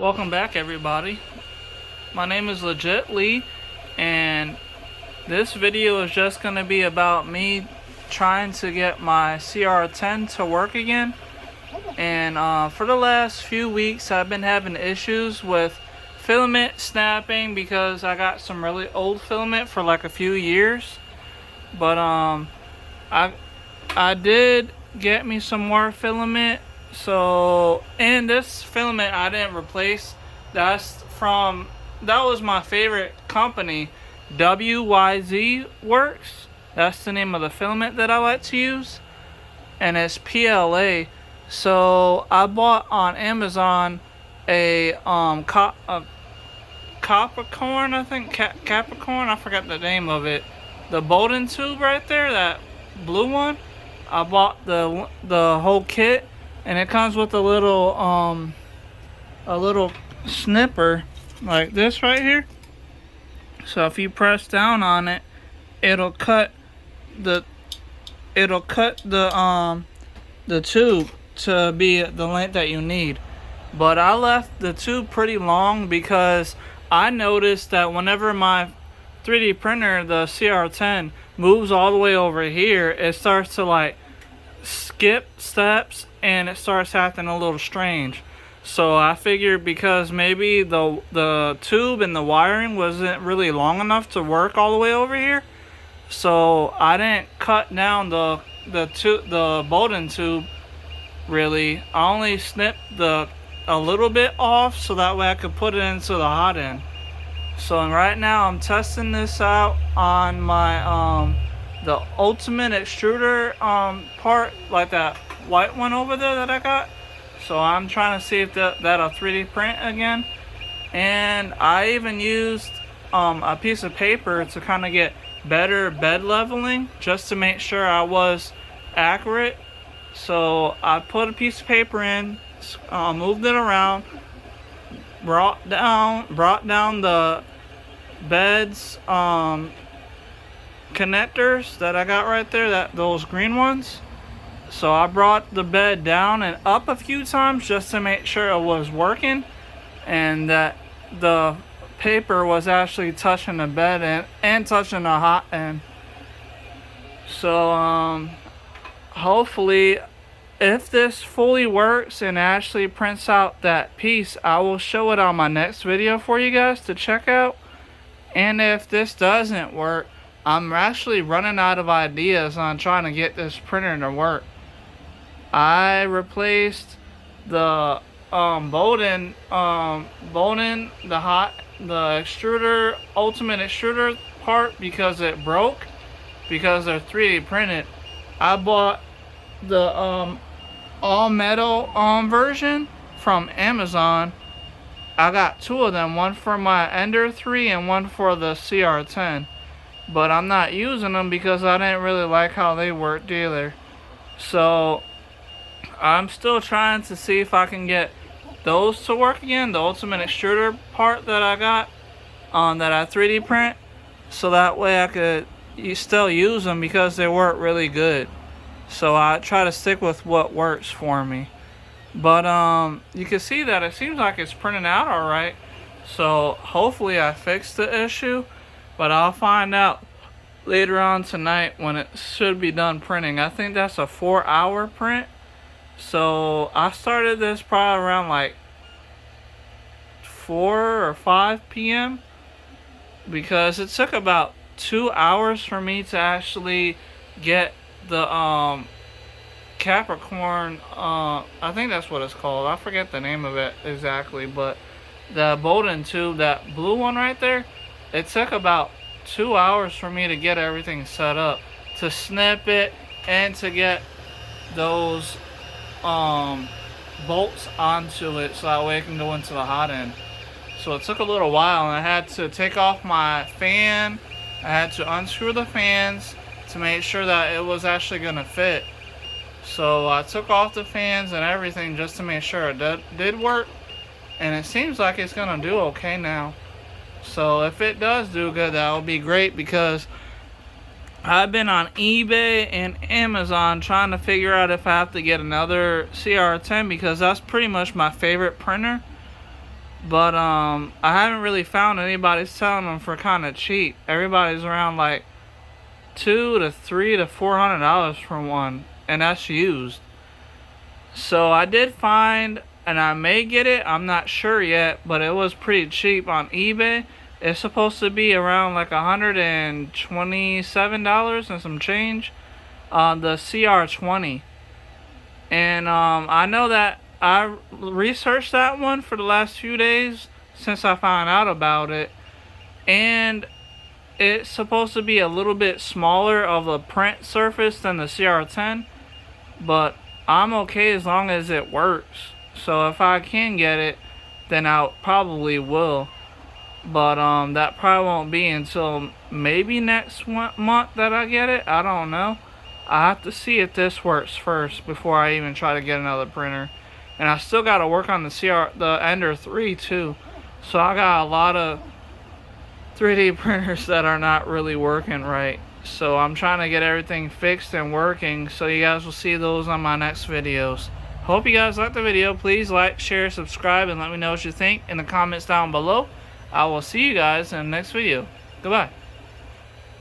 Welcome back, everybody. My name is Legit Lee, and this video is just going to be about me trying to get my cr10 to work again. And for the last few weeks I've been having issues with filament snapping because I got some really old filament for like a few years. But I did get me some more filament. So, and this filament I didn't replace. That was my favorite company, WYZ Works. That's the name of the filament that I like to use, and it's PLA. So I bought on Amazon a Capricorn, I think, Capricorn. I forgot the name of it. The Bolden tube right there, that blue one. I bought the whole kit, and it comes with a little snipper like this right here. So if you press down on it, it'll cut the tube to be the length that you need. But I left the tube pretty long because I noticed that whenever my 3D printer, the cr10, moves all the way over here, it starts to like skip steps and it starts acting a little strange. So I figured because maybe the tube and the wiring wasn't really long enough to work all the way over here, so I didn't cut down the Bolden tube really. I only snipped a little bit off so that way I could put it into the hot end. So right now I'm testing this out on my the ultimate extruder part, like that white one over there that I got. So I'm trying to see if that'll 3D print again. And I even used a piece of paper to kind of get better bed leveling, just to make sure I was accurate. So I put a piece of paper in, moved it around, brought down the bed's connectors that I got right there, those green ones. So I brought the bed down and up a few times just to make sure it was working and that the paper was actually touching the bed and touching the hot end. So hopefully, if this fully works and actually prints out that piece, I will show it on my next video for you guys to check out. And if this doesn't work, I'm actually running out of ideas on trying to get this printer to work. I replaced the Bolden, the extruder, ultimate extruder part because it broke, because they're 3D printed. I bought the all metal version from Amazon. I got two of them, one for my Ender 3 and one for the cr10. But I'm not using them because I didn't really like how they worked either. So I'm still trying to see if I can get those to work again, the ultimate extruder part that I got that I 3D print, so that way I could still use them because they work really good. So I try to stick with what works for me. But you can see that it seems like it's printing out alright. So hopefully I fixed the issue, but I'll find out later on tonight when it should be done printing. I think that's a 4-hour print. So I started this probably around like 4 or 5 p.m. because it took about 2 hours for me to actually get the Capricorn, I think that's what it's called. I forget the name of it exactly, but the Bolden tube, that blue one right there, it took about 2 hours for me to get everything set up, to snip it, and to get those bolts onto it so that way it can go into the hot end. So it took a little while, and I had to take off my fan. I had to unscrew the fans to make sure that it was actually going to fit. So I took off the fans and everything just to make sure it did work, and it seems like it's going to do okay now. So if it does do good, that will be great, because I've been on eBay and Amazon trying to figure out if I have to get another cr10, because that's pretty much my favorite printer. But I haven't really found anybody selling them for kind of cheap. Everybody's around like $200 to $300 to $400 for one, and that's used. So I did find, and I may get it, I'm not sure yet, but it was pretty cheap on eBay. It's supposed to be around like $127 and some change on the cr10. And I know that I researched that one for the last few days since I found out about it, and it's supposed to be a little bit smaller of a print surface than the cr10, but I'm okay as long as it works. So if I can get it, then I probably will. But that probably won't be until maybe next month that I get it. I don't know. I have to see if this works first before I even try to get another printer. And I still got to work on the Ender 3 too. So I got a lot of 3D printers that are not really working right. So I'm trying to get everything fixed and working, so you guys will see those on my next videos. Hope you guys liked the video. Please like, share, subscribe, and let me know what you think in the comments down below. I will see you guys in the next video. Goodbye.